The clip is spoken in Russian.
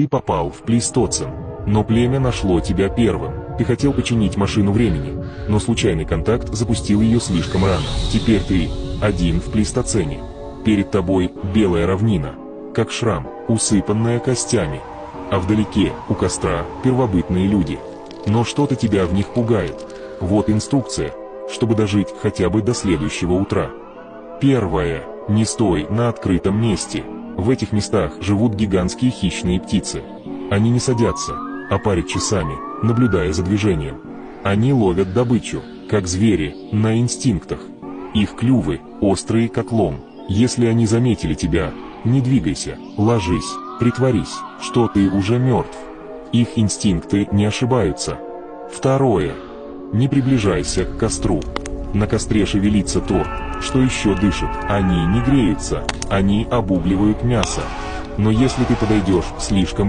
Ты попал в Плейстоцен, но племя нашло тебя первым. Ты хотел починить машину времени, но случайный контакт запустил ее слишком рано. Теперь ты один в Плейстоцене. Перед тобой белая равнина, как шрам, усыпанная костями. А вдалеке, у костра, первобытные люди. Но что-то тебя в них пугает. Вот инструкция, чтобы дожить хотя бы до следующего утра. Первое. Не стой на открытом месте. В этих местах живут гигантские хищные птицы. Они не садятся, а парят часами, наблюдая за движением. Они ловят добычу, как звери, на инстинктах. Их клювы острые, как лом. Если они заметили тебя, не двигайся, ложись, притворись, что ты уже мертв. Их инстинкты не ошибаются. Второе. Не приближайся к костру. На костре шевелится то, что еще дышит. Они не греются, они обугливают мясо. Но если ты подойдешь слишком близко,